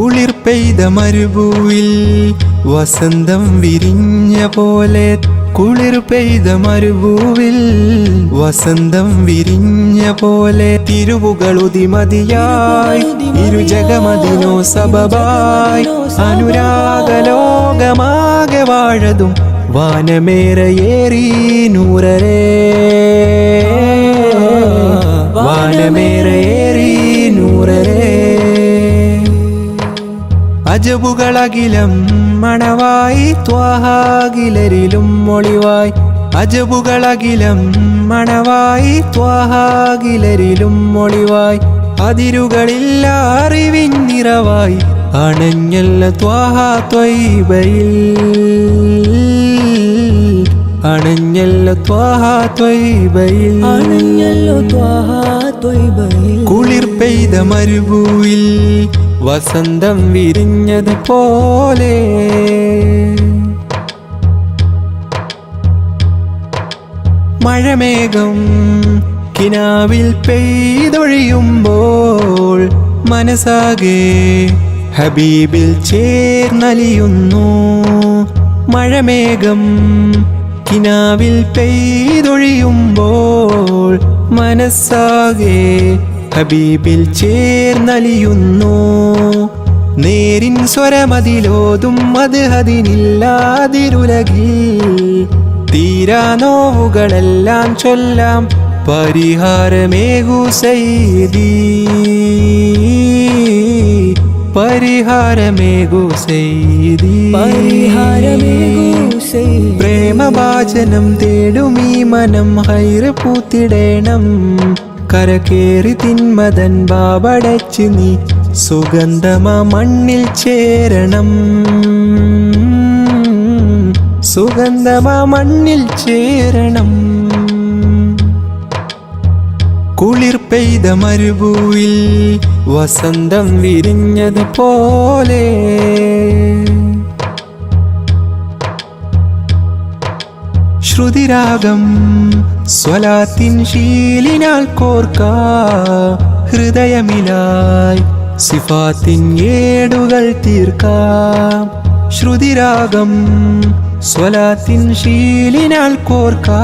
കുളിർ പെയ്ത മരുഭൂവിൽ വസന്തം വിരിഞ്ഞ പോലെ, കുളിർ പെയ്ത മരുഭൂവിൽ വസന്തം വിരിഞ്ഞ പോലെ, തിരുവുകളുതിമതിയായി ഇരുജഗമതിനോ സബബായി, അനുരാഗലോകമാകെ വാഴതും വാനമേറയേറി നൂറരേ, വാനമേറയേറി നൂറരേ. അജബുകളകിലം മണവായി ത്വാഹാകിലരിലും ഒളിവായി, അജബുകളകിലം മണവായി ത്വാഹാകിലരിലും ഒളിവായി, അതിരുകളില്ല അറിവിൻ നിറവായി അണഞ്ഞല്ല ത്വാഹ ത്വയ്ബയിൽ, അണഞ്ഞല്ല ത്വാഹ ത്വയ്ബയിൽ, അണഞ്ഞല്ലോ ത്വാഹ ത്വയ്ബയിൽ. കുളിർ പെയ്ത മരുഭൂവിൽ വസന്തം വിരിഞ്ഞത് പോലെ, മഴമേഘം കിനാവിൽ പെയ്തൊഴിയുമ്പോൾ മനസ്സാകെ ഹബീബിൽ ചേർന്നലിയുന്നു. മഴമേഘം കിനാവിൽ പെയ്തൊഴിയുമ്പോൾ മനസ്സാകെ ഹബീബിൽ ചേർന്നലിയുന്നു. നേരിൻ സ്വരമതിലോതും മദ്ഹദിനില്ലാതിരുലകിൽ, തീരാ നോവുകളെല്ലാം ചൊല്ലാം പരിഹാരമേകു സയ്യിദി, പരിഹാരമേകു സയ്യിദി, പരിഹാരമേകു സയ്യിദി. പ്രേമഭാജനം തേടുമീ മനം ഹൈറ് പൂത്തിടേണം, കരകേറി തിന്മതൻ ബാബടച്ച് നീ സുഗന്ധമാ മണ്ണിൽ ചേരണം, സുഗന്ധമാ മണ്ണിൽ ചേരണം. കുളിർ പെയ്ത മരുഭൂവിൽ വസന്തം വിരിഞ്ഞത് പോലെ, ശ്രുതിരാഗം സ്വലാത്തിൻ ശീലിനാൽ കോർക്കാ, ഹൃദയമിലായി സിഫാത്തിൻ ഏടുകൾ തീർക്കാം. ശ്രുതിരാഗം സ്വലാത്തിൻ ശീലിനാൽ കോർക്കാ,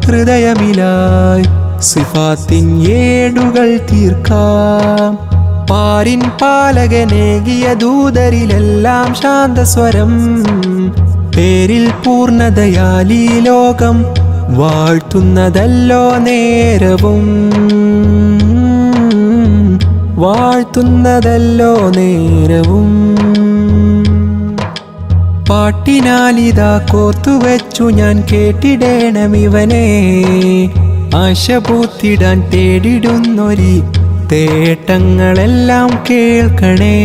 ഹൃദയമിലായി സിഫാത്തിൻ ഏടുകൾ തീർക്കാം. പാരിൻ പാലകനേകിയ ദൂതരിലെല്ലാം ശാന്തസ്വരം, പേരിൽ പൂർണ്ണതയാലീ ലോകം വാഴ്ത്തുന്നതല്ലോ നേരവും, വാഴ്ത്തുന്നതല്ലോ നേരവും. പാട്ടിനാലിതാ കോർത്തുവെച്ചു ഞാൻ കേട്ടിടേണമിവനെ, ആശ പൂത്തിടാൻ തേടിടുന്നൊരി തേട്ടങ്ങളെല്ലാം കേൾക്കണേ,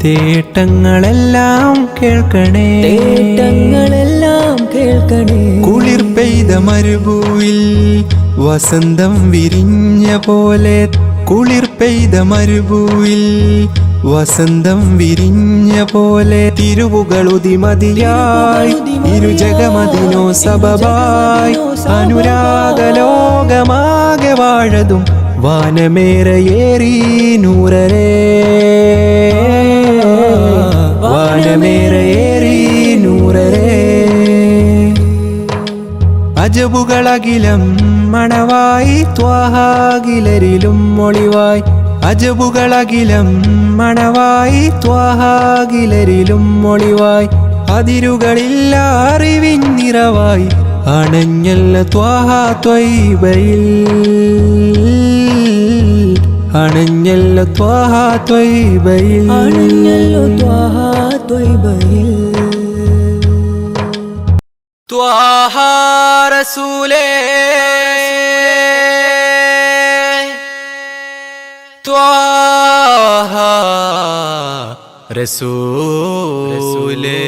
തേട്ടങ്ങളെല്ലാം കേൾക്കണേ, തേട്ടങ്ങളെല്ലാം കേൾക്കണേ. കുളിർ പെയ്ത മരുഭൂവിൽ വസന്തം വിരിഞ്ഞ പോലെ, കുളിർ പെയ്ത മരുഭൂവിൽ വസന്തം വിരിഞ്ഞ പോലെ, തിരുവുകളുതിമതിയായി ഇരുജഗമതിനോ സബബായി, അനുരാഗലോകമാകെ വാഴതും വാനമേറയേറി നൂറരേ, വാനമേറയേറി നൂറരേ. അജബുകളകിലം മണവായി ത്വാഹാകിലരിലും ഒളിവായി, അജബുകളകിലം മണവായി ത്വാഹാകിലരിലും ഒളിവായി, അതിരുകളില്ല അറിവിൻ നിറവായി അണഞ്ഞല്ല ത്വാഹ ത്വയ്ബയിൽ, അണഞ്ഞല്ല ത്വാഹ ത്വയ്ബയിൽ, അണഞ്ഞല്ലോ ത്വാഹ ത്വയ്ബയിൽ. ത്വാഹ റസൂലേ, ത്വാഹ റസൂലേ.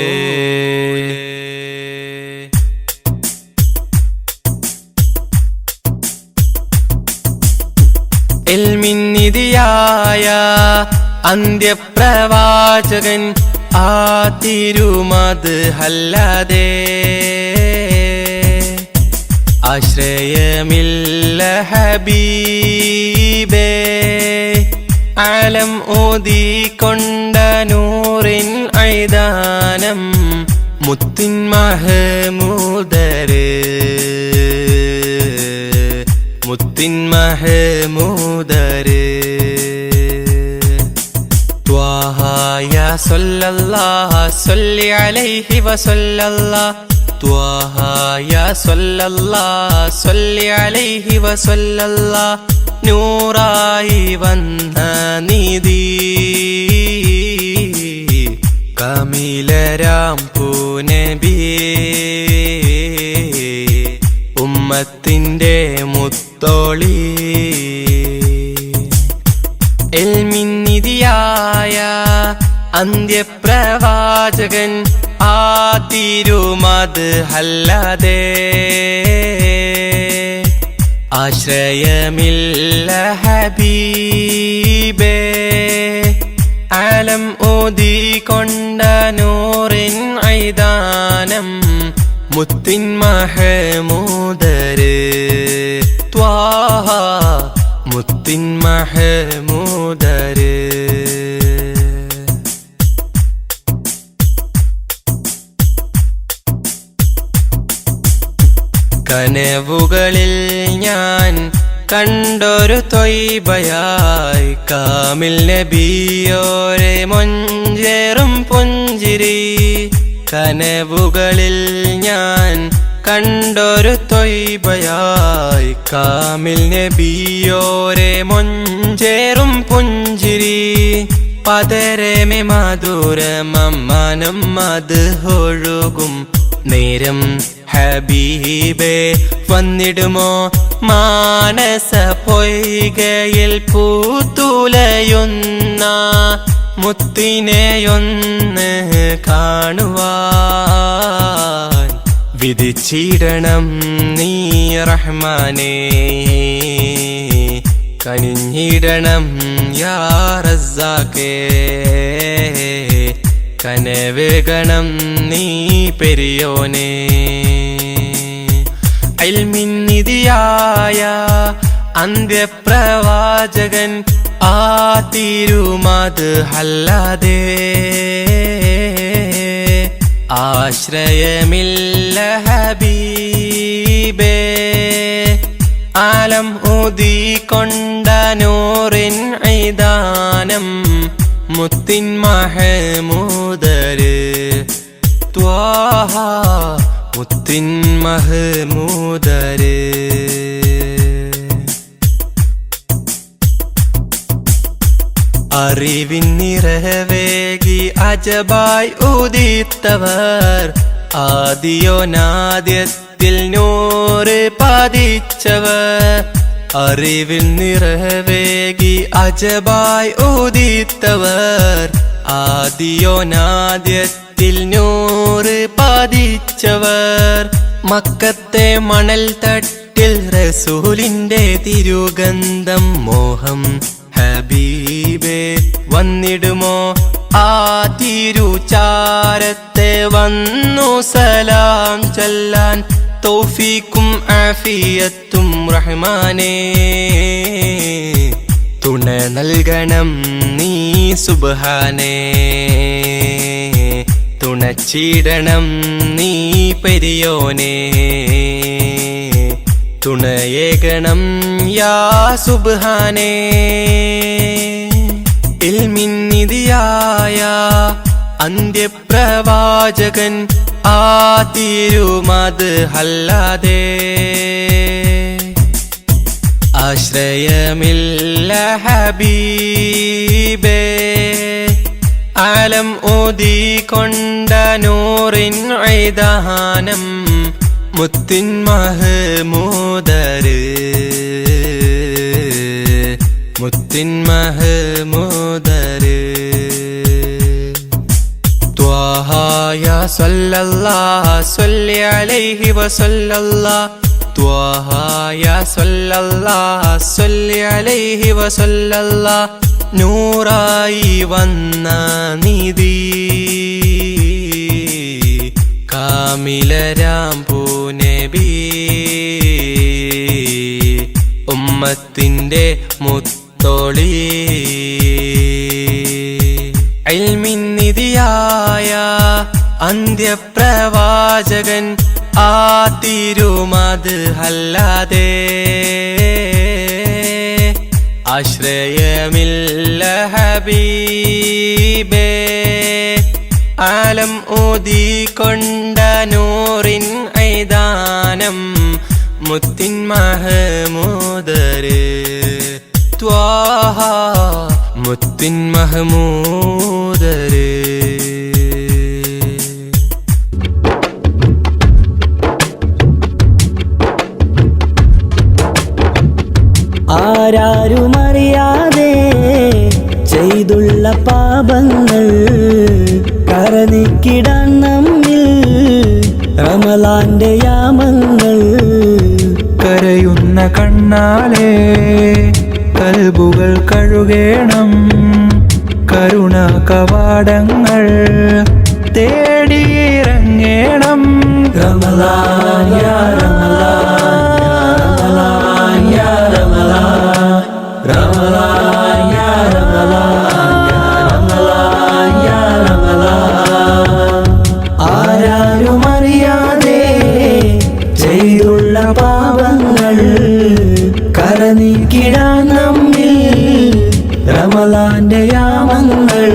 ഇൽമിൻ നിധിയായ അന്ത്യപ്രവാചകൻ ആ തിരുമത് ഹല്ലദേ, ആശ്രയമില്ല ഹബീബേ ആലം ഓതിക്കൊണ്ട നൂറിൻ ഐദാനം മുത്തിൻ മഹമൂദര് മുത്തിൻ മഹമൂദര് ത്വാഹ യാ സല്ലല്ലാഹു സല്ലി അലൈഹി വസല്ലല്ലാഹു ത്വാഹ യാ സല്ലല്ലാഹു സല്ലി അലൈഹി വസല്ലല്ലാഹു നൂറായി വന്ന നിധി കമിലരാം പൂനബിയേ ഉമ്മത്തിൻ്റെ മുത്തോളി എൽമിന്നിധിയായ അന്ത്യപ്രവാചകൻ ആ തിരുമത് അല്ലാതെ ആശ്രയമില്ല ഹബീബേ ആലം ഓതിക്കൊണ്ട നൂറിൻ ഐദാനം മുത്തിൻ മഹമൂദര് ത്വാഹ മുത്തിൻ മഹമൂദര് കനവുകളിൽ ഞാൻ കണ്ടൊരു ത്വയ്ബയായി കാമിൽ നബിയോരെ മൊഞ്ചേറും പുഞ്ചിരി കനവുകളിൽ ഞാൻ കണ്ടൊരു ത്വയ്ബയായി കാമിൽ നബിയോരെ മൊഞ്ചേറും പുഞ്ചിരി പതരമേ മധുരമമ്മാനം അത് ഒഴുകും നേരം ഹബീബേ വന്നിടുമോ മാനസ പൊയ്കയിൽ പൂത്തുലയുന്ന മുത്തിനെയൊന്ന് കാണുവാൻ വിധിച്ചിടണം നീ റഹ്മാനേ കനിഞ്ഞിടണം യാ റസ്സാഖേ കനവേകണം നീ പെരിയോനേ ഇൽമിന്നിധിയായ അന്ത്യപ്രവാചകൻ ആ തിരുമത് അല്ലാതെ ആശ്രയമില്ല ഹബീബേ ആലം ഊതിക്കൊണ്ട നൂറിൻ ഐദാനം മുത്തിൻ മഹമൂദര് ത്വാഹ മുത്തിൻ മഹമൂദര് അറിവിൻ നിറവേകി അജബായി ഉദിത്തവർ ആദിയോനാദ്യത്തിൽ നൂറ് പതിച്ചവർ അറിവിൻ നിറവേകി അജബായി ഉദിത്തവർ ആദിയോനാദ്യത്തിൽ നൂറ് പതിച്ചവർ മക്കത്തെ മണൽ തട്ടിൽ റസൂലിന്റെ തിരുഗന്ധം മോഹം ഹബീബേ വന്നിടുമോ ആ തിരുചാരത്തെ വന്നു സലാം ചൊല്ലാൻ തൗഫീക്കും ആഫിയത്തും റഹ്മാനേ തുണ നൽകണം നീ സുബ്ഹാനേ തുണച്ചിടണം നീ പെരിയോനേ തുണയേകണം യാ സുബ്ഹാനേ ഇൽമിന്നിധിയായ അന്ത്യപ്രവാചകൻ ആ തിരുമത് അല്ലാതെ ആശ്രയമില്ല ഹബീബേ ആലം ഊതിക്കൊണ്ട നൂറിൻ ഐദാനം മുത്തിൻ മഹമൂദര് മുത്തിൻ മഹമൂദര് ത്വാഹ യാ സല്ലല്ലാഹു സല്ലി അലൈഹി വസല്ലല്ലാഹു ത്വാഹ യാ സല്ലല്ലാഹു സല്ലി അലൈഹി വസല്ലല്ലാഹു നൂറായി വന്ന നിധി കാമിലരാം പൂനബി ഉമ്മത്തിൻ്റെ മുത്തോളി അന്ത്യപ്രവാചകൻ ആ തിരുമത് അല്ലാതെ ആശ്രയമില്ല ഹബീബേ. ആലം ഊതിക്കൊണ്ട നൂറിൻ ഐദാനം മുത്തിൻ മഹമൂദര് ത്വാഹ മുത്തിൻ മഹമൂദര്. ആരാരുമറിയാതെ ചെയ്തുള്ള പാപങ്ങൾ കരനിക്കിടാൻ നമ്മിൽ റമളാന്റെ യാമങ്ങൾ. കരയുന്ന കണ്ണാലെ കൽബുകൾ കഴുകേണം, കരുണ കവാടങ്ങൾ തേടിയിറങ്ങേണം. റമളാൻ യാ റമളാൻ യാ റമളാൻ, റമളാൻ യാ റമളാൻ യാ റമളാൻ. ആരാരുമറിയാതെ ചെയ്തുള്ള പാപങ്ങൾ കരനീക്കിടാൻ നമ്മിൽ റമളാന്റെ യാമങ്ങൾ.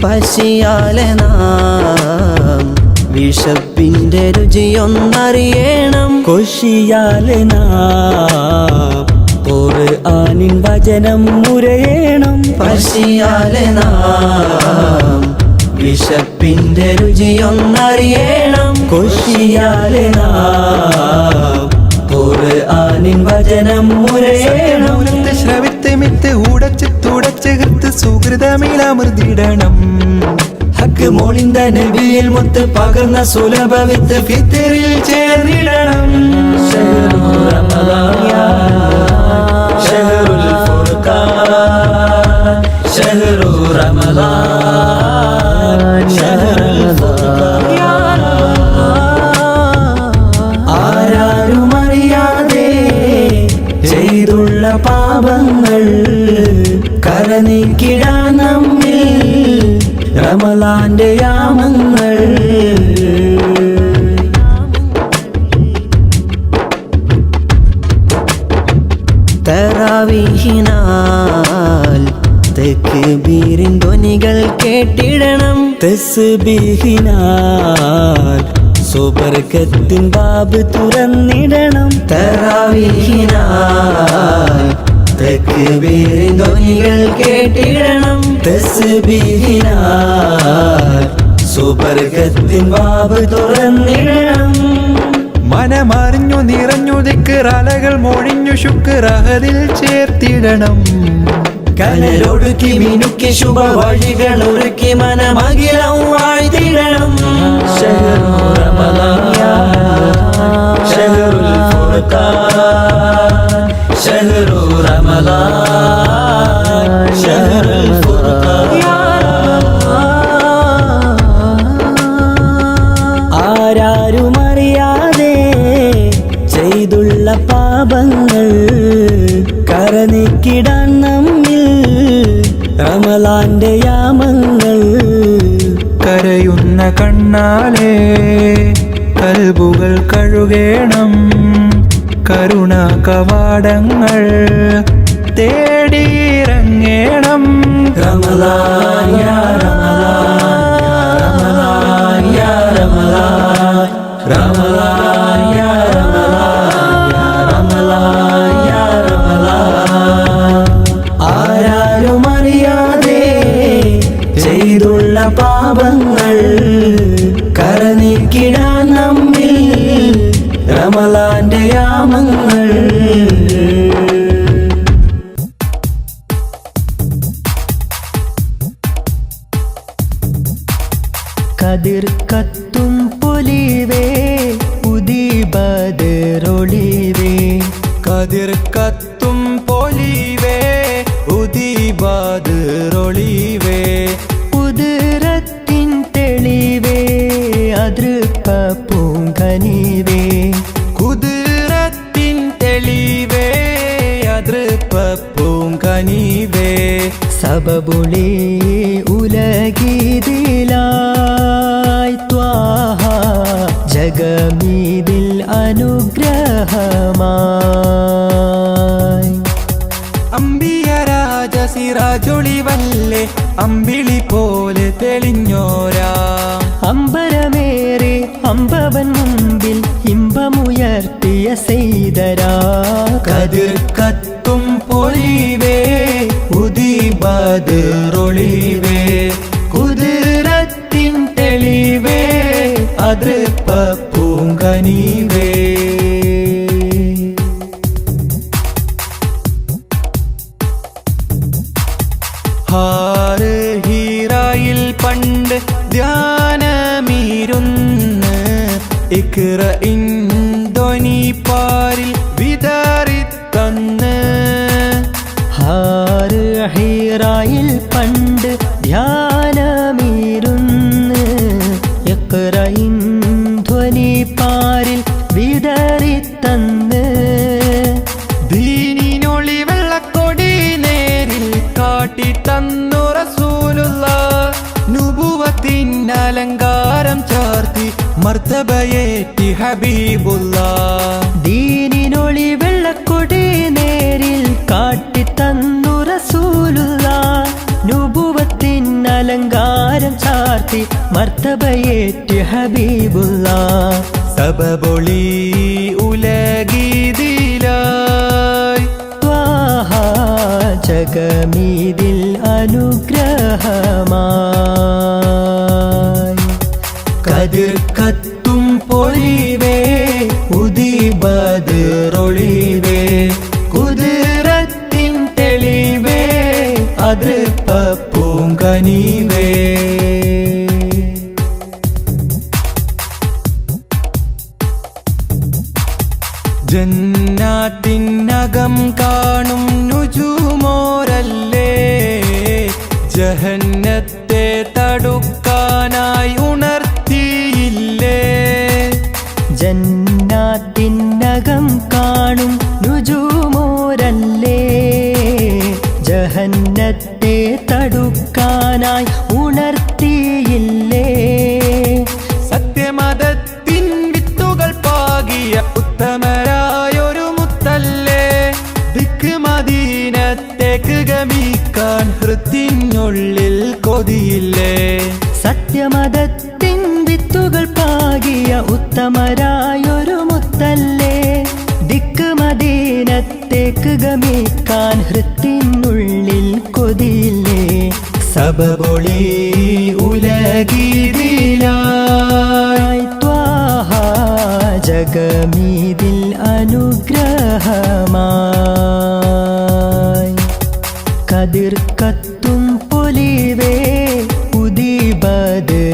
പശിയാലെ നാം വിശപ്പിന്റെ രുചിയൊന്നറിയണം, കൊശിയാലെ നാം ഖുർആനിൻ വചനം മുരയണം. പശിയാലെ നാം വിശപ്പിന്റെ രുചിയൊന്നറിയണം, കൊശിയാലെ നാം ഖുർആനിൻ വചനം മുരയണം. ശ്രവിത്ത് മിത്ത് ഉടച്ച് തുടച്ച് കൃത്ത് സുഹൃതമിലമൃതിടണം. ഹക്ക് മോളിന്ത നബിയിൽ മുത്ത് പകർന്ന സുലഭ വിത്ത് ഫിത്തറിൽ ചേർന്നിടണം. ശഹ്റു റമളാൻ ശഹ്റുൽ ഫുർഖാൻ, ശഹ്റു റമളാൻ ശഹ്റുൽ ഫുർഖാൻ. ആരാരുമറിയാതെ ചെയ്തുള്ള പാപങ്ങൾ കരനീക്കിടാൻ നമ്മിൽ റമളാന്റെ യാമങ്ങൾ. തറാവീഹിനാൽ തക്ബീറിൻ ധ്വനികൾ കേട്ടിടണം, തസ്ബീഹിനാൽ സുബർക്കത്തിൻ ബാബ് തുറന്നിടണം. തറാവീഹിനാൽ തക്ബീറിൻ ധ്വനികൾ കേട്ടിടണം, തസ്ബീഹിനാൽ സുബർക്കത്തിൻ ബാബ് തുറന്നിടണം. മനമറിഞ്ഞു നിറഞ്ഞു ദിക്റലകൾ മൊഴിഞ്ഞു ശുക്രഹദിൽ ചേർത്തിടണം. കനലൊടുക്കി മിനുക്കി ശുഭ വഴികൾ ഒരുക്കി മനമകിലം വാഴ്ത്തിടണം. ശഹ്റു റമളാൻ ശഹ്റുൽ ഫുർഖാൻ, ശഹ്റു റമളാൻ ശഹ്റുൽ ഫുർഖാൻ. ആരാരുമറിയാതെ ചെയ്തുള്ള പാപങ്ങൾ കരനീക്കിടാൻ നമ്മിൽ റമളാന്റെ യാമങ്ങൾ. കരയുന്ന കണ്ണാലെ കൽബുകൾ കഴുകേണം, കരുണ കവാടങ്ങൾ തേടിയിറങ്ങേണം. റമളാൻ യാ റമളാൻ യാ റമളാൻ, റമളാൻ യാ റമളാൻ യാ റമളാൻ. ആരാരുമറിയാതെ ചെയ്തുള്ള പാപങ്ങൾ കരനീക്കിടാൻ നമ്മിൽ റമളാന്റെ യാമങ്ങൾ. കതിർ കത്തും പൊലിവേ ഉദീബദറൊളിവേ, കതിർ കത്തും പൊലിവേ ഉദീബദറൊളിവേ, കുതിരത്തിൻ തെളിവേ അതൃപ്പ പൂങ്കനിവേ, കുതിരത്തിൻ തെളിവേ അതൃപ്പ പൂങ്കനിവേ. സബബുളി ഉലഗീതിലായി ത്വാഹ ജഗമീതിൽ അനുഗ്രഹമായി അമ്പിയ രാജ സിറാജൊളിവല്ലേ അമ്പിളി പോലെ തെളിഞ്ഞോരാ അമ്പരമേറെ അമ്പവൻ മുമ്പിൽ ഇമ്പമുയർത്തിയ സെയ്തരാ കതിർ കത്തും പൊലിവേ ഉദിബദറൊളിവേ കുതിരത്തിൻ തെളിവേ അതൃപ്പ പൂങ്കനിവേ ഹാറ് ഹീറായിൽ പണ്ട് ധ്യാനമീരുന്ന് ഇക്റ ഇൻധ്വനി പാരിൽ വിതറിത്തന്ന് ഹാറ് ഹീറായിൽ പണ്ട് ധ്യാനമീരുന്ന് ഇഖ്റഇൻ ധ്വനി പാരിൽ വിതറിത്തന്ന് ദീനിനൊളി വെള്ളക്കൊടി നേരിൽ കാട്ടി തന്നു റസൂലുള്ളാഹ് നുബുവത്തിൻ അലങ്കാരം ചാർത്തി മർത്തബയേറ്റി ഹബീബുള്ളാഹ് ദീനിനൊളി വെള്ളക്കൊടി നേരിൽ കാട്ടിത്തന്നു റസൂലുള്ളാഹ് നുബുവത്തിൻ അലങ്കാരം ചാർത്തി മർത്തബയേറ്റി ഹബീബുള്ളാഹ് സബബൊളി ഉലഗീതിലായി ത്വാഹ ജഗമീതിൽ അനുഗ്രഹമായി കതിർ കത്തും പൊലിവേ ഉദിബദറൊളിവേ കുതിരത്തിൻ തെളിവേ അതൃപ്പ പൂങ്കനിവേ ജന്നാത്തിനകം കാണും നുജുമോരല്ലേ ജഹന്നത്തെ തടുക്കാനായി ഉണർത്തിയില്ലേ ജന്നാത്തിനകം കാണും നുജുമോരല്ലേ ജഹന്നത്തെ തടുക്കാനായി ഉണർത്തിയില്ലേ സത്യമതത്തിൻ വിത്തുകൾ പാകിയ ഉത്തമരായൊരു മുത്തല്ലേ ദിക്ക് മദീനത്തേക്ക് ഗമിക്കാൻ ഹൃത്തിനുള്ളിൽ കൊതിയില്ലേ സത്യമതത്തിൻ വിത്തുകൾ പാകിയ ഉത്തമരായൊരു മുത്തല്ലേ ദിക്ക് മദീനത്തേക്ക് ഗമിക്കാൻ ഹൃത്തിനുള്ളിൽ കൊതിയില്ലേ സബബൊളി ഉലഗീതിലായി ത്വാഹ ജഗമീതിൽ അനുഗ്രഹമായി കതിർ കത്തും പൊലിവേ ഉദിബദറൊളിവേ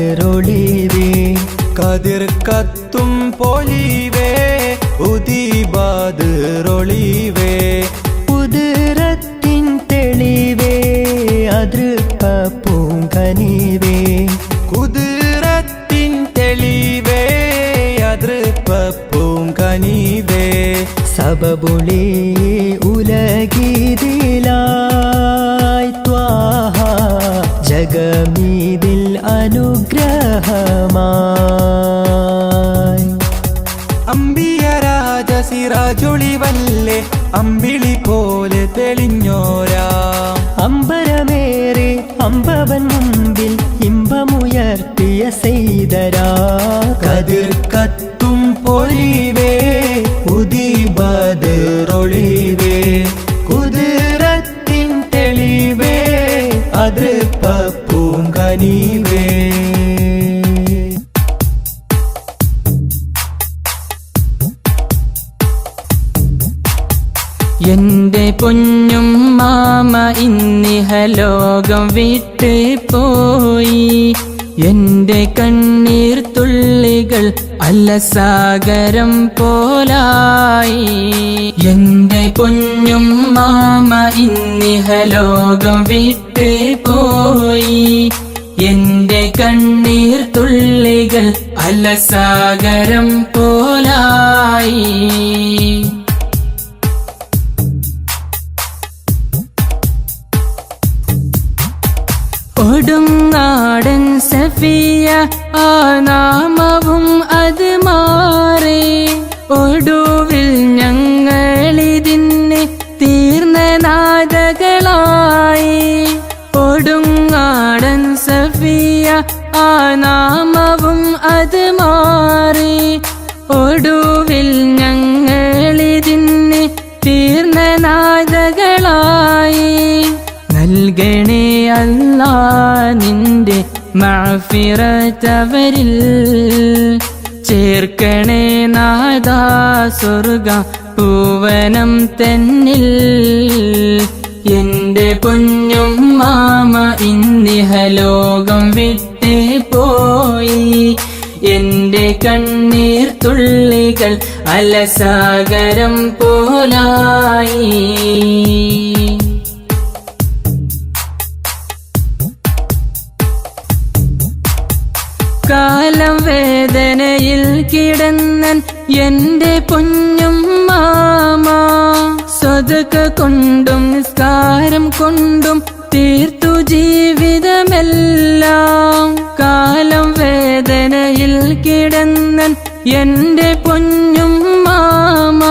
കതിർ കത്തും പൊലിവേ ഉദിബദറൊളിവേ കുതിരത്തിൻ തെളിവേ അതൃപ്പ പൂങ്കനിവേ കുതിരത്തിൻ തെളിവേ അതൃപ്പ പൂങ്കനിവേ സബബുളി ഉലഗീതിലായി ത്വാഹ ജഗമീതിൽ അനുഗ്രഹമായി അമ്പിയ രാജ സിറാജൊളിവല്ലേ അമ്പിളി പോലെ തെളിഞ്ഞോരാ അമ്പരമേറെ അമ്പവൻ മുമ്പിൽ ഇമ്പമുയർത്തിയ സെയ്തരാ കതിർ കത്തും പൊലിവേ ഉദിബദറൊളിവേ കുതിരത്തിൻ തെളിവേ അതൃപ്പ പൂങ്കനിവേ എന്റെ പൊന്നും മാമ ഇന്നിഹലോകം വിട്ട് പോയി എന്റെ കണ്ണീർ തുള്ളികൾ അലസാഗരം പോലായി എന്റെ പൊന്നും മാമ ഇന്നിഹലോകം വിട്ട് പോയി എന്റെ കണ്ണീർ തുള്ളികൾ അലസാഗരം പോലായി കൊടുങ്ങാടൻ സഫിയ ആ നാമവും അത് മാറി ഒടുവിൽ ഞങ്ങളിതിന് തീർന്ന നാദകളായി കൊടുങ്ങാടൻ സഫിയ ആ നാമവും അത് മാറി ഒടുവിൽ ഞങ്ങളിതിന് തീർന്ന നാദകളായി നൽകണേ അല്ലാ നിന്റെ മഅ്ഫിറത്തവരിൽ ചേർക്കണേ നാദാ സ്വർഗ പൂവനം തന്നിൽ എന്റെ പൊന്നും മാമ ഇന്നിഹലോകം വിട്ടേ പോയി എന്റെ കണ്ണീർ തുള്ളികൾ അലസാഗരം പോലായി കാലം വേദനയിൽ കിടന്നൻ എന്റെ പൊന്നും മാമ സ്വതക കൊണ്ടും നിസ്കാരം കൊണ്ടും തീർത്തു ജീവിതമെല്ലാം കാലം വേദനയിൽ കിടന്നൻ എന്റെ പൊന്നും മാമ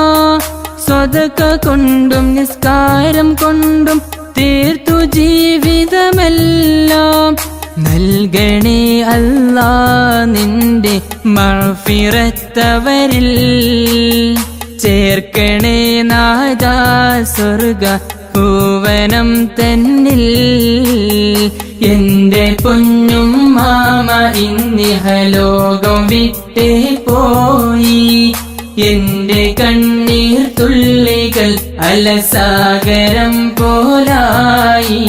സ്വതക കൊണ്ടും നിസ്കാരം കൊണ്ടും തീർത്തു ജീവിതമെല്ലാം നൽകണേ അല്ലാ നിന്റെ മഅ്ഫിറത്തവരിൽ ചേർക്കണേ നാദാ സ്വർഗ പൂവനം തന്നിൽ എന്റെ പൊന്നും മാമ ഇന്നിഹലോകം വിട്ടേ പോയി എന്റെ കണ്ണീർ തുള്ളികൾ അലസാഗരം പോലായി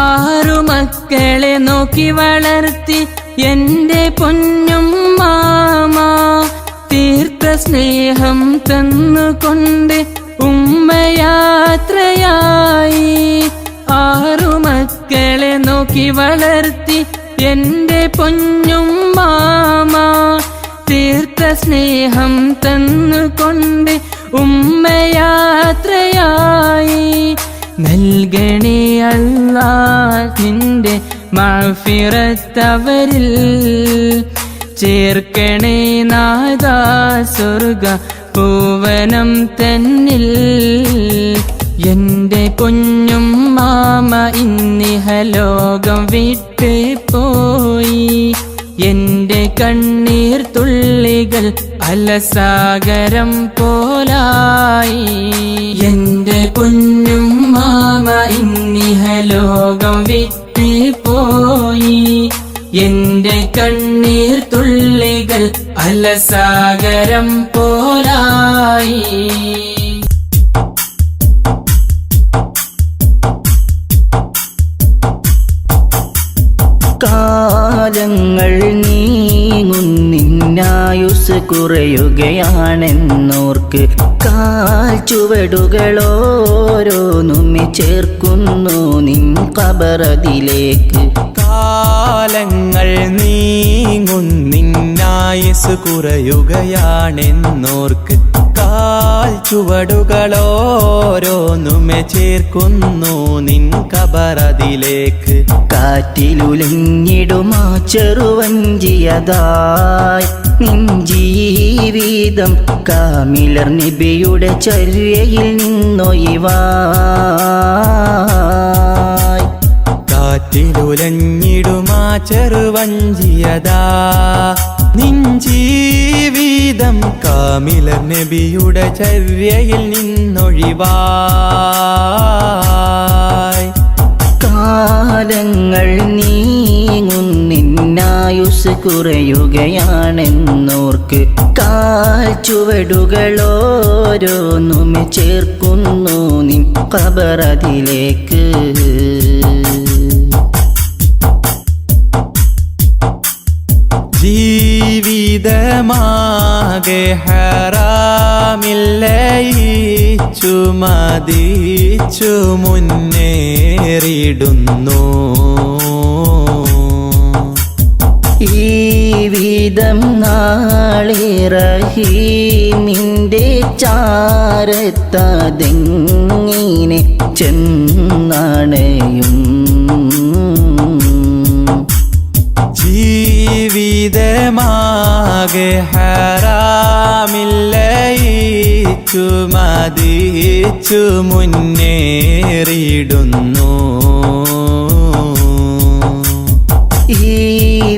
ആറു മക്കളെ നോക്കി വളർത്തി എന്റെ പൊന്നും മാമ തീർത്ത സ്നേഹം തന്നുകൊണ്ട് ഉമ്മയാത്രയായി ആറു മക്കളെ നോക്കി വളർത്തി എന്റെ പൊന്നും മാമ തീർത്ത സ്നേഹം തന്നുകൊണ്ട് ഉമ്മയാത്രയായി നൽകണേ അല്ലാ നിന്റെ മഅ്ഫിറത്തവരിൽ ചേർക്കണേ നാദാ സ്വർഗ പൂവനം തന്നിൽ എന്റെ പൊന്നും മാമ ഇന്നിഹലോകം വിട്ട് പോയി എന്റെ കണ്ണീർ തുള്ളികൾ അലസാഗരം പോലായി എന്റെ പൊന്നും മാമ ഇന്നിഹലോകം വിട്ട് പോയി എന്റെ കണ്ണീർ തുള്ളികൾ അലസാഗരം പോലായി കാലങ്ങൾ നീങ്ങുന്നിന്നായുസ് കുറയുകയാണെന്നോർക്ക് കാൽ ചുവടുകളോരോന്നുമെ ചേർക്കുന്നു നിൻ ഖബറതിലേക്ക് കാലങ്ങൾ നീങ്ങുന്നിന്നായുസ് കുറയുകയാണെന്നോർക്ക് കാൽ ചുവടുകളോരോന്നുമെ ചേർക്കുന്നു നിൻ ഖബറതിലേക്ക് കാറ്റിലുലഞ്ഞിടുമാ ചെറുവഞ്ചിയതായി നിൻ ജീവിതം കാമിലർ നബിയുടെ ചര്യയിൽ നിന്നൊഴിവായി കാറ്റിലുലഞ്ഞിടുമാ ചെറുവഞ്ചിയതാ നിൻ ജീവിതം കാമിലർ നബിയുടെ ചര്യയിൽ നിന്നൊഴിവായി കാലങ്ങൾ നീങ്ങുന്നിന്നായുസ് കുറയുകയാണെന്നോർക്ക് കാൽ ചുവടുകളോരോന്നുമെ ചേർക്കുന്നു നിൻ ഖബറതിലേക്ക് ജീവിതമാകെ ഹറാമില്ലയിച്ചു മതിച്ചു മുന്നേറിടുന്നു ഈ ജീവിതം നാളെ റഹീമിൻ്റെ ചാരത്തതെങ്ങിനെ ചെന്നണയും ജീവിതമാകെ ഹറാമില്ലയിച്ചു മതിച്ചു മുന്നേറിടുന്നു ഈ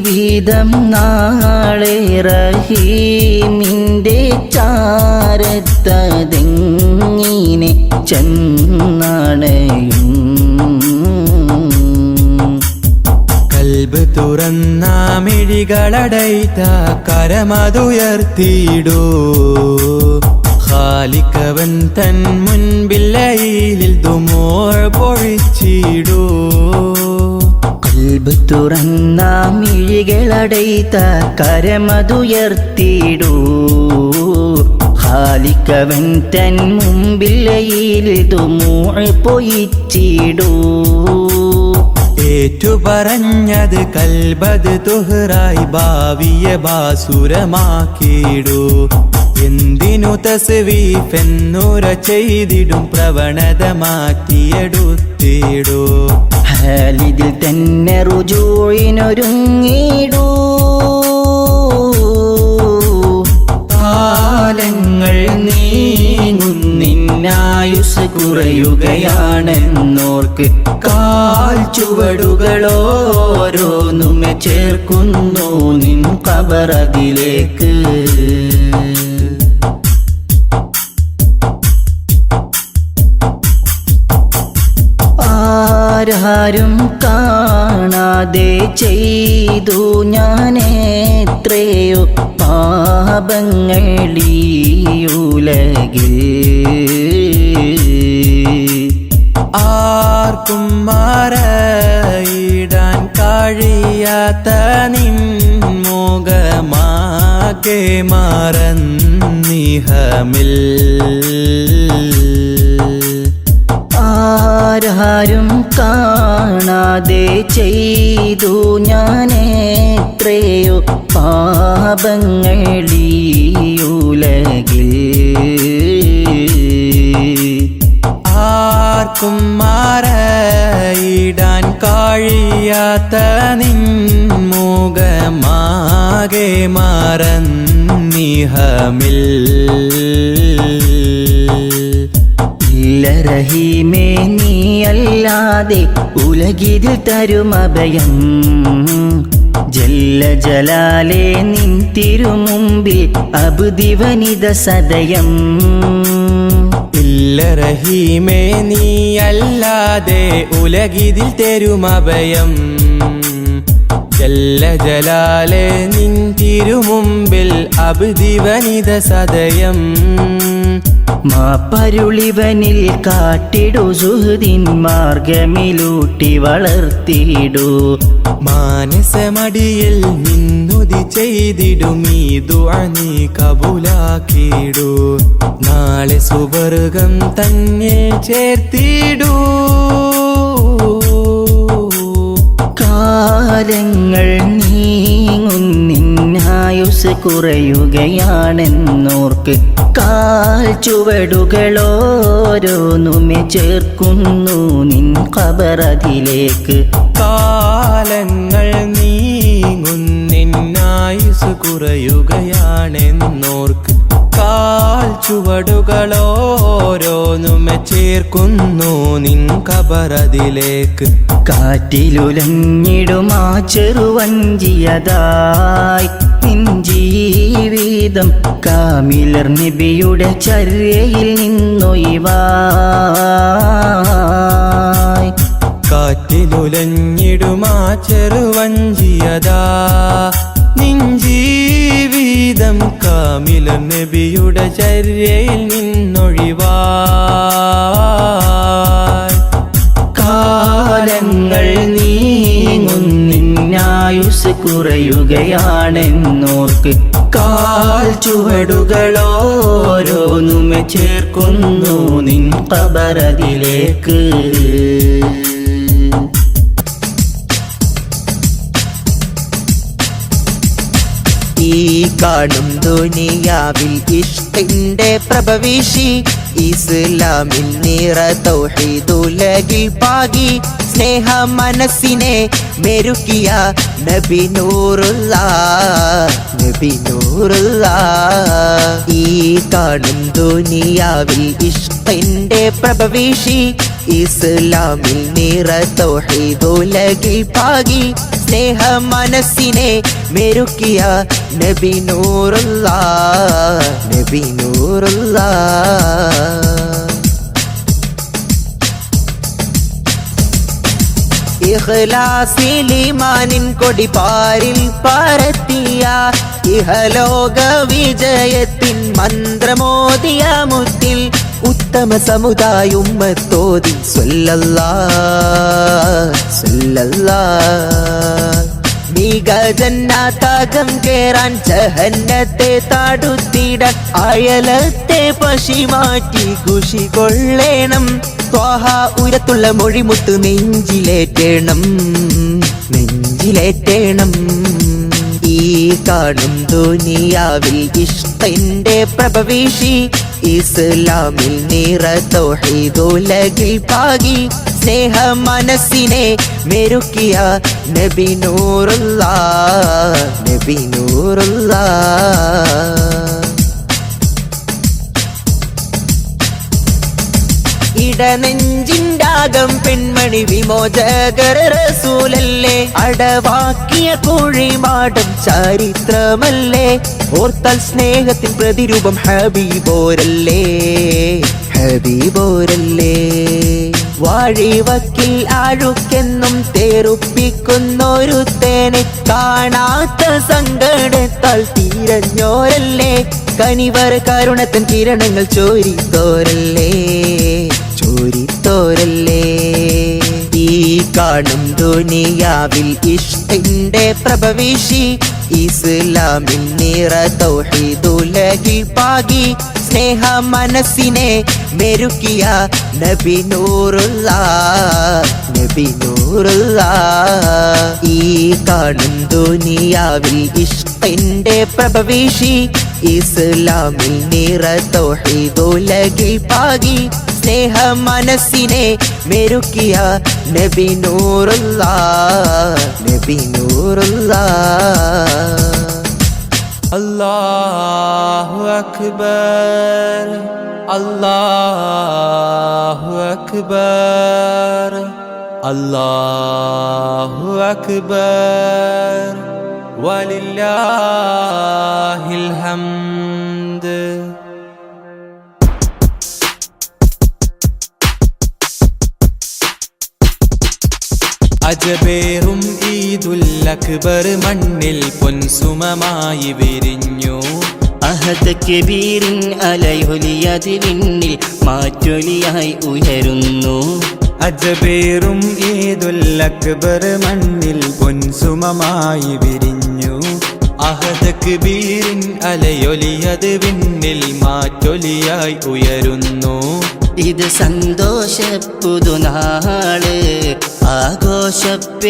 വിധം നാളെ റഹീമിൻ്റെ ചാരത്തതെങ്ങിനെ ചെന്നണയും കൽബ് തുറന്ന മിഴികളടൈത്ത കരമതുയർത്തിയിടൂ ഖാലിക്കവൻ തൻ മുൻപില്ലയിൽ ദുമൂർ പൊഴിച്ചിടൂ കൽബ് തുറന്ന മിഴികളടൈത്ത കരമതുയർത്തിടൂ ഖാലിക്കവൻ തൻ മുമ്പില്ലയിൽ ദുമൂർ പൊഴിച്ചിടൂ ഏറ്റുപറഞ്ഞത് കൽബത് തുഹറായി ഭാവിയെ ബാസുരമാക്കിയിടൂ എന്തിനു തസ്വീഫെന്നുര ചെയ്തിടും പ്രവണത മാറ്റിയെടുത്തിടൂ ഹാലിദിൽ തന്നെ റുജൂഇനൊരുങ്ങിടൂ കാലങ്ങൾ നീങ്ങുന്നിന്നായുസ് കുറയുകയാണെന്നോർക്ക് കാൽ ചുവടുകളോരോന്നുമെ ചേർക്കുന്നു നിൻ ഖബറതിലേക്ക് ആരും കാണാതെ ചെയ്തു ഞാനെത്രയോ പാപങ്ങളീയുലകിൽ ആർക്കും മറയിടാൻ കഴിയാത്ത നിൻ മുഖമാകെ മറന്നിഹമിൽ ആരും കാണാതെ ചെയ്തു ഞാനെത്രയോ പാപങ്ങളീയുലകിൽ ആർക്കും മറയിടാൻ കഴിയാത്ത നിൻ മുഖമാകെ മറന്നിഹമിൽ ഇല്ല റഹീമേ നീയല്ലാതെ ഉലകിതിൽ തരുമഭയം ജല്ല ജലാലേ നിൻ തിരുമുമ്പിൽ അബ്ദിവനിത സദയം ഇല്ല റഹീമേ നീയല്ലാതെ ഉലകിതിൽ തരുമഭയം ജല്ല ജലാലെ നിൻ തിരുമുമ്പിൽ അബ്ദിവനിത സദയം മാപ്പരുളിവനിൽ കാട്ടിടു സുഹൃദിൻ മാർഗമിലൂട്ടി വളർത്തിയിടൂ മാനസമടിയിൽ നിന്നുതി ചെയ്തിടും ഈ ദുആ നീ കബൂലാക്കിടൂ നാളെ സുവർഗം തന്നെ ചേർത്തിടൂ കാലങ്ങൾ നീങ്ങുന്നിന്നായുസ് കുറയുകയാണെന്നോർക്ക് കാൽ ചുവടുകളോരോന്നുമെ ചേർക്കുന്നു നിൻ ഖബറതിലേക്ക് കാലങ്ങൾ നീങ്ങുന്നിന്നായുസ് കുറയുകയാണെന്നോർക്ക് കാൽ ചുവടുകളോരോന്നുമെ ചേർക്കുന്നു നിൻ ഖബറതിലേക്ക് കാറ്റിലുലഞ്ഞിടുമാ ചെറുവഞ്ചിയതായി നിൻ ജീവിതം കാമിലർ നബിയുടെ ചര്യയിൽ നിന്നൊഴിവായി കാറ്റിലുലഞ്ഞിടുമാ ചെറുവഞ്ചിയതാ നിൻ ജീവിതം കാമില നബിയുടെ ചര്യയിൽ നിന്നൊഴിവായി കാലങ്ങൾ നീങ്ങുന്നിന്നായുസ് കുറയുകയാണെന്നോർക്ക് കാൽ ചുവടുകളോരോന്നുമെ ചേർക്കുന്നു നിൻ ഖബറതിലേക്ക് കാണും ദുനിയാവിൽ ഇഷ്കിന്റെ പ്രഭവിഷി ഇസ്ലാമിൽ നിറ തൗഹീദുലകിൽ പാകി സ്നേഹ മനസ്സിനെ മെരുക്കിയ നബി നൂറുള്ള നബി നൂറുള്ള ഈ കാണും ദുനിയാവിൽ ഇഷ്കിന്റെ പ്രഭവിഷി ഇസ്ലാമിൽ നിറ തൗഹീദുലകിൽ പാകി സ്നേഹ മനസ്സിനെ മെരുക്കിയ നബി നൂറുള്ള നബി നൂറുള്ള ഇഖ്ലാസിൽ ഈമാനിൻ കൊടി പാരിൽ പരത്തിയ ഇഹലോക വിജയത്തിൻ മന്ത്രമോദിയ മുത്തിൽ ഉത്തമ സമുദായ ഉമ്മത്തോതി മിക ജന്നാതകം കേറാൻ ജഹന്നത്തെ താടുത്തിടാൻ അയലത്തെ പശി മാറ്റി ഖുഷി കൊള്ളേണം ത്വാഹ ഉയരത്തുള്ള മൊഴിമുത്ത് നെഞ്ചിലേറ്റേണം നെഞ്ചിലേറ്റേണം ഈ കാണും ദുനിയാവിൽ ഇഷ്കിന്റെ പ്രഭവിഷി ഇസ്ലാമിൽ നിറ തൗഹീദുലകിൽ പാകി സ്നേഹ മനസ്സിനെ മെരുക്കിയ നബി നൂറുള്ള നബി നൂറുള്ള ഇടനെഞ്ചിൻ്റാകം പെൺമണി വിമോചകർ റസൂലല്ലേ അടവാക്കിയ കുഴിമാടം ചരിത്രമല്ലേ ഓർത്താൽ സ്നേഹത്തിൻ പ്രതിരൂപം ഹബീബോരല്ലേ ഹബീബോരല്ലേ വാഴിവക്കിൽ ആഴുക്കെന്നും തേറുപ്പിക്കുന്നൊരു തേനെ കാണാത്ത സങ്കടത്താൽ തീരഞ്ഞോരല്ലേ കനിവർ കരുണത്തൻ കിരണങ്ങൾ ചോരിത്തോരല്ലേ ചോരിത്തോരല്ലേ ഈ കാണും ദുനിയാവിൽ ഇഷ്കിന്റെ പ്രഭവിഷി ഇസ്ലാമിൽ നിറ തൗഹീദുലകിൽ പാകി സ്നേഹ മനസ്സിനെ മെരുക്കിയ നബി നൂറുള്ള നബി നൂറുള്ള ഈ കാണും ദുനിയാവിൽ ഇഷ്കിന്റെ പ്രഭവിഷി ഇസ്ലാമിൽ നിറ തൗഹീദുലകിൽ പാകി സ്നേഹ മനസ്സിനെ മെരുക്കിയ നബി നൂറുള്ള നബി നൂറുള്ള അല്ലാഹു അക്ബർ അല്ലാഹു അക്ബർ അല്ലാഹു അക്ബർ വലില്ലാഹിൽ ഹംദ് അജബേറും ഈദുൽ അക്ബർ മണ്ണിൽ പൊൻസുമമായി വിരിഞ്ഞു അഹദ് കബീറിൻ അലയൊലിയതിൽ മാറ്റൊലിയായി ഉയരുന്നു അജബേറും ഈദുൽ അക്ബർ മണ്ണിൽ പൊൻസുമമായി വിരിഞ്ഞു അഹദ് കബീറിൻ അലയൊലിയത് വിണ്ണിൽ മാറ്റൊലിയായി ഉയരുന്നു ഇത് സന്തോഷപ്പുതുനാള് ആഘോഷപ്പെരുന്നാള്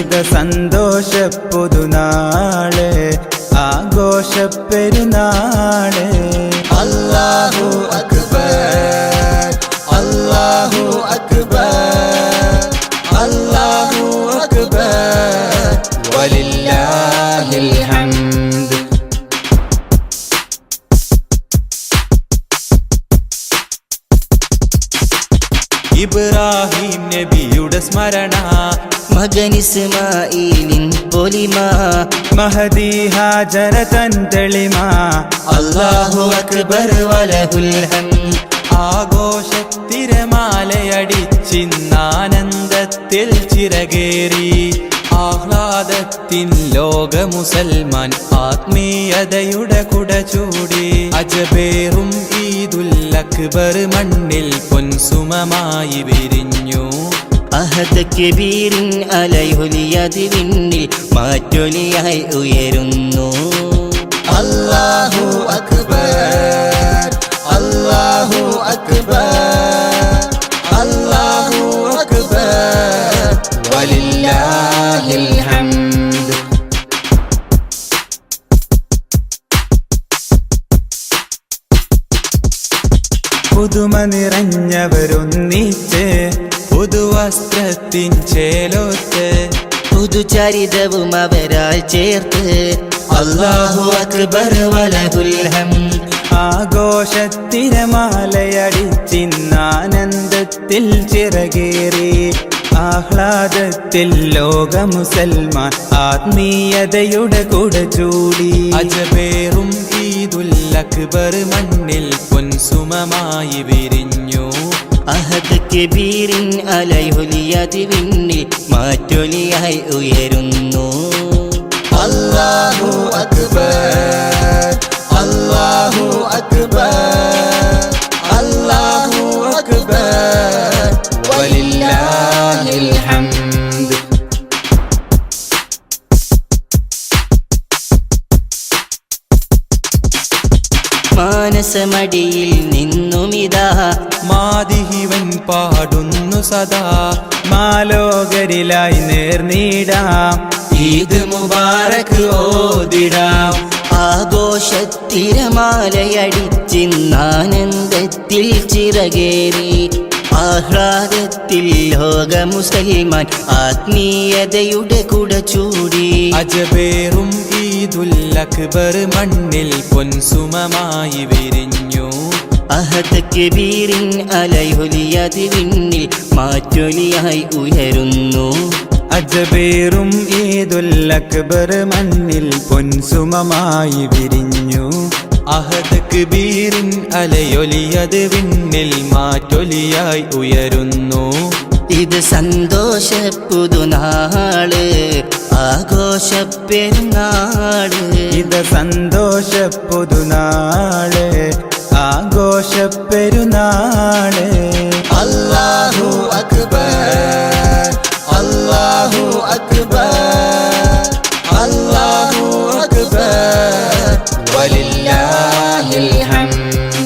ഇത് സന്തോഷപ്പുതുനാള് ആഘോഷപ്പെരുന്നാള് അല്ലാഹു അക്ബർ അല്ലാഹു അക്ബർ അല്ലാഹു അക്ബർ വലില്ലാഹിൽ ഹംദ് ഇബ്രാഹിം നബിയുടെ സ്മരണ മകൻ ഇസ്മാഈലിൻ പൊലിമ മഹദി ഹാജറ തൻ തെളിമ അല്ലാഹു അക്ബർ വലഹുൽ ഹംദ് ആഘോഷത്തിരമാലയടിച്ചിന്നാനന്ദത്തിൽ ചിറകേറി ആഹ്ലാദത്തിൻ ലോക മുസൽമാൻ ആത്മീയതയുടെ കുട ചൂടി അജബേറും ഈദുൽ അക്ബർ മണ്ണിൽ പൊൻസുമമായി വിരിഞ്ഞു അഹദ് കബീറിൻ അലയൊലിയതിൽ മാറ്റൊലിയായി ഉയരുന്നു അല്ലാഹു അക്ബർ അല്ലാഹു അക്ബർ അല്ലാഹു അക്ബർ വലില്ലാഹിൽ ഹംദ് പുതുമ നിറഞ്ഞവരൊന്നിച്ച് പുതുവസ്ത്രത്തിൻ ചേലോത്ത് പുതുചരിതവും അവരാൽ ചേർത്ത് അല്ലാഹു അക്ബർ വലഹുൽ ഹംദ്. ആഘോഷത്തിരമാലയടിച്ചിന്നാനന്ദത്തിൽ ചിറകേറി ആഹ്ലാദത്തിൽ ലോക മുസൽമാൻ ആത്മീയതയുടെ കുട ചൂടി. അജബേറും ഈദുൽ അക്ബർ മണ്ണിൽ പൊൻസുമമായി വിരിഞ്ഞു. അഹദ് കബീറിൻ അലൈഹുലിയതി വിണ്ണിൽ മാറ്റൊലിയായി ഉയരുന്നു. അല്ലാഹു അക്ബർ അല്ലാഹു അക്ബർ അല്ലാഹു അക്ബർ വലില്ലാഹിൽ ഹംദ്. മാനസമടിയിൽ നിന്നുമിതാ മാദിഹിവൻ പാടുന്നു സദാ. മാലോകരിലായി നേർന്നിടാം ഈദ് മുബാറക് ഓതിടാം. ആഘോഷത്തിരമാലയടിച്ചിന്നാനന്ദത്തിൽ ചിറകേറി ആഹ്ലാദത്തിൽ ലോക മുസൽമാൻ ആത്മീയതയുടെ കുട ചൂടി. അജബേറും ഈദുൽ അക്ബർ മണ്ണിൽ പൊൻസുമമായി വിരിഞ്ഞു. അഹദ് കബീറിൻ അലൈഹുലിയതി വിണ്ണിൽ മാറ്റൊലിയായി ഉയരുന്നു. അജബേറും ഈദുൽ അക്ബർ മണ്ണിൽ പൊൻസുമമായി വിരിഞ്ഞു. അഹദ് കബീറിൻ അലയൊലിയത് വിണ്ണിൽ മാറ്റൊലിയായി ഉയരുന്നു. ഇത് സന്തോഷ പുതുനാള് ആഘോഷ പെരുന്നാള്. ഇത് സന്തോഷ പുതുനാള് ആഘോഷ പെരുന്നാള്. അല്ലാഹു അക്ബർ അല്ലാഹു അക്ബർ അല്ലാഹു അക്ബർ വലില്ലാഹിൽ ഹംദ്.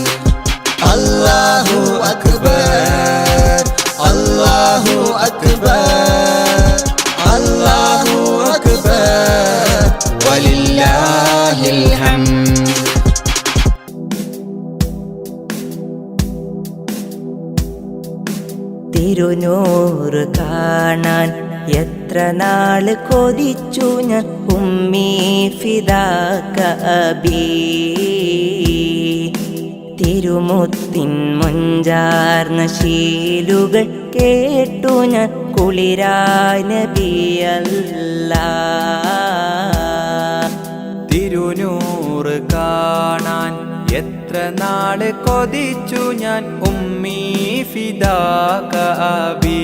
അല്ലാഹു അക്ബർ അല്ലാഹു അക്ബർ അല്ലാഹു അക്ബർ വലില്ലാഹിൽ ഹംദ്. തിരുനൂറ് കാണാൻ എത്ര നാള് കൊതിച്ചു ഞാൻ ഉമ്മീ ഫിദാക അബീ. തിരുമുത്തിൻ മുഞ്ചാർന്ന ശീലുകൾ കേട്ടു ഞാൻ കുളിരായ നബിയല്ലാ. തിരുനൂറ് കാണാൻ എത്ര നാള് കൊതിച്ചു ഞാൻ ഉമ്മീ ഫിദാക അബീ.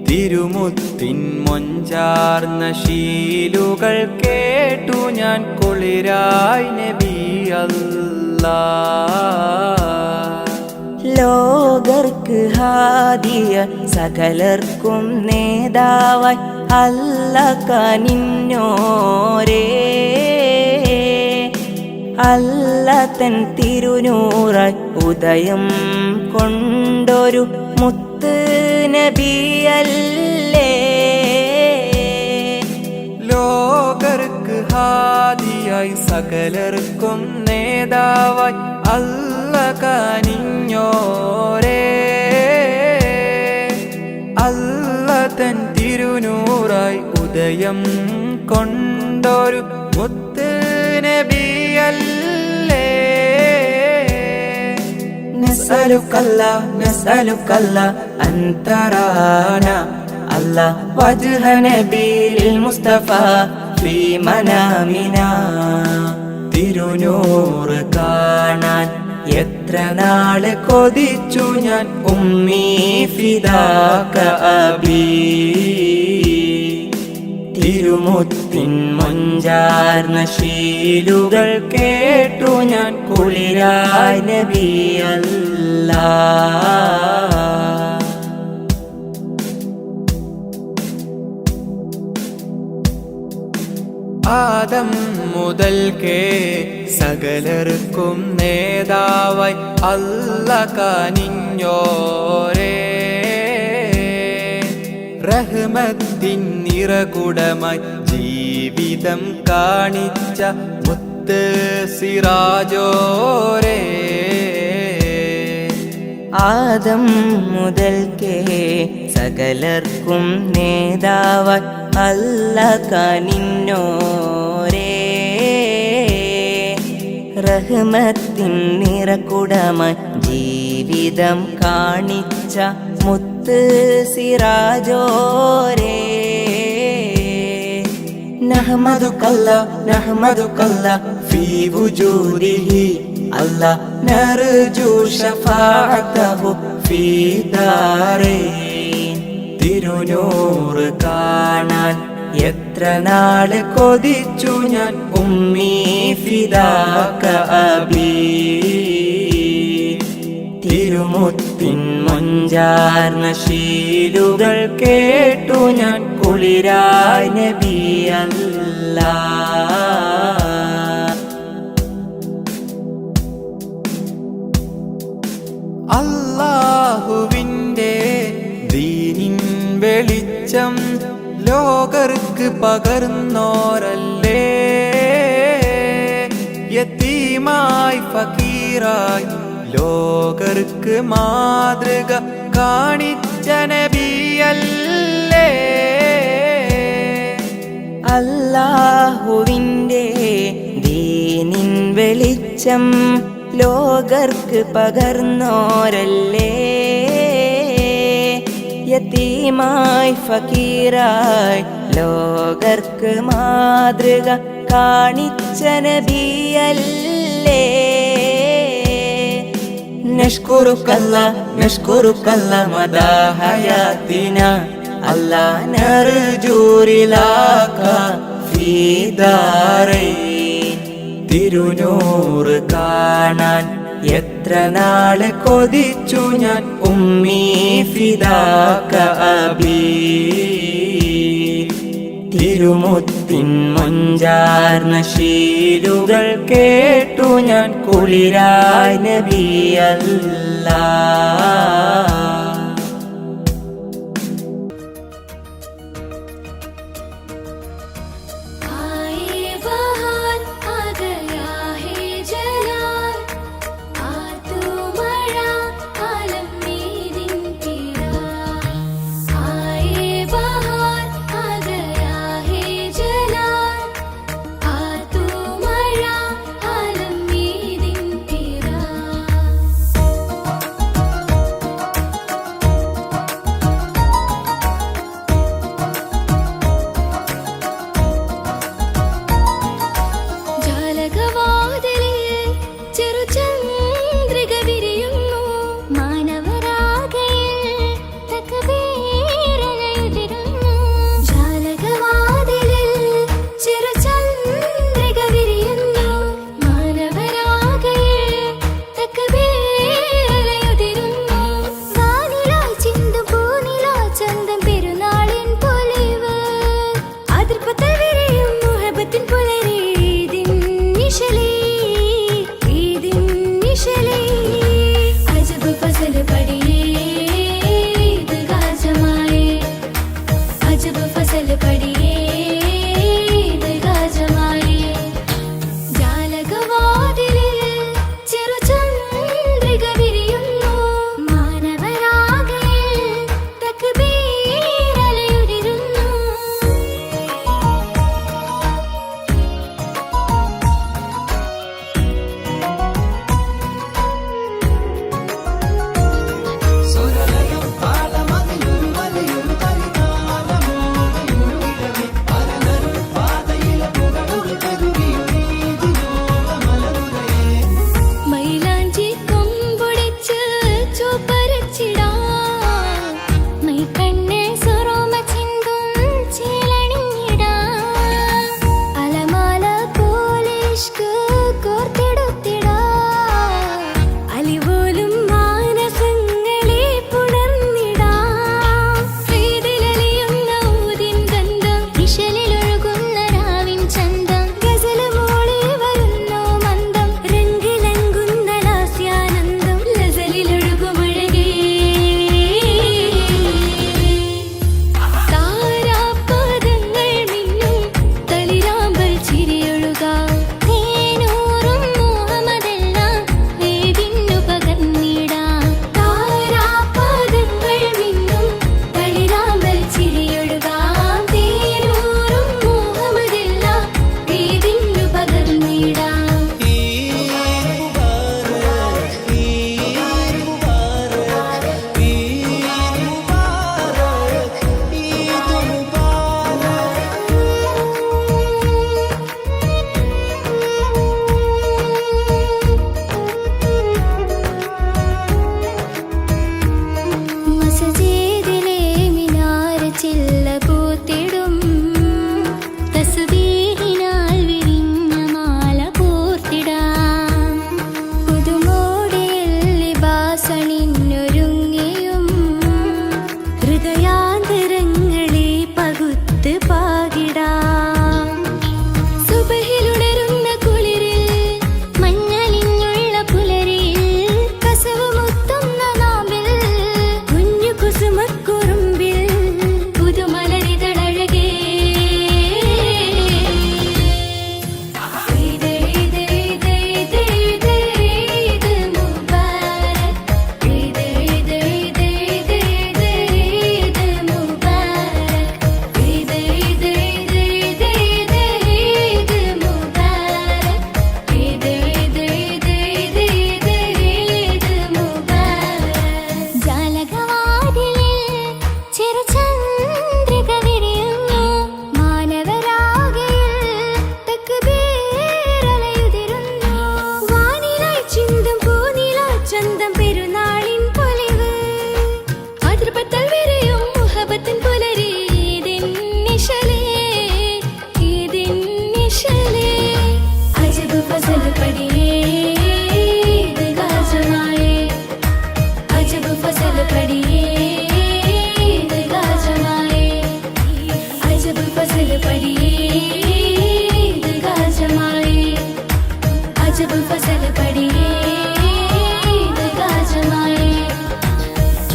തിരുമുത്തിൻ മൊഞ്ചാർന്ന ശീലുകൾ കേട്ടു ഞാൻ കുളിരായി നബി അല്ലാ. ലോകർക്ക് ഹാദിയ സകലർക്കും നേതാവായി അല്ല കനിഞ്ഞോരേ. അല്ല തൻ തിരുനൂറായി ഉദയം കൊണ്ടൊരു മുത്ത് നബിയല്ലേ. ലോകർക്ക് ഹാദിയായി സകലർക്കും നേതാവായി അല്ല കനിഞ്ഞോരേ. അല്ല തൻ തിരുനൂറായി ഉദയം കൊണ്ടൊരു മുത്ത് നബിയല്ലേ. നസ്അലുക്കല്ലാ നസ്അലുക്കല്ലാ അന്തറാന അല്ലാ വജ്ഹ നബിയിൽ മുസ്തഫ ഫീ മനാമിനാ. തിരുനൂറ് കാണാൻ എത്ര നാള് കൊതിച്ചു ഞാൻ ഉമ്മീ ഫിദാക അബീ. തിരുമുത്തിൻ മൊഞ്ചാർന്ന ശീലുകൾ കേട്ടു ഞാൻ കുളിരായ നബിയല്ലാ. ആദം മുതൽക്കേ സകലർക്കും നേതാവായി അല്ല കനിഞ്ഞോരേ. റഹ്മത്തിൻ നിറകുടമായി ജീവിതം കാണിച്ച മുത്ത് മുത്ത് സിറാജോരേ ആദം മുതൽക്കേ സകലർക്കും നേതാവായി അല്ലാഹ് കനിഞ്ഞോരേ റഹ്മത്തിൻ നിറകുടമായി ജീവിതം കാണിച്ച മുത്ത് സിറാജോരേ നഹ്മദുകല്ല ഫീ വുജൂദിഹി അല്ലാ നർജു ശഫാഅതഹു ഫീ ദാരൈൻ തിരുനൂറ് കാണാൻ എത്ര നാള് കൊതിച്ചു ഞാൻ ഉമ്മീ ഫിദാക അബീ തിരുമുത്തിൻ മൊഞ്ചാർന്ന ശീലുകൾ കേട്ടു ഞാൻ കുളിരായി നബി അല്ലാഹ് അല്ലാഹുവിൻ്റെ ദീനിൻ വെളിച്ചം ലോകർക്ക് പകർന്നോരല്ലേ യതീമായി ഫക്കീറായി ലോകർക്ക് മാതൃക കാണിച്ച നബിയല്ലേ അല്ലാഹുവിൻ്റെ ദീനിൻ വെളിച്ചം ലോകർക്ക് പകർന്നോരല്ലേ യതീമായി ഫക്കീറായി ലോകർക്ക് മാതൃക കാണിച്ച നബിയല്ലേ നഷ്കുറുക്കല്ല മദാ ഹയാത്തിന അല്ലാ നർജൂരിലാക ഫീ ദാരൈൻ തിരുനൂറ് കാണാൻ എത്ര നാള് കൊതിച്ചു ഞാൻ ഉമ്മീ ഫിദാക അബീ തിരുമുത്തിൻ മൊഞ്ചാർന്ന ശീലുകൾ കേട്ടു ഞാൻ കുളിരായി നബി അല്ലാഹ്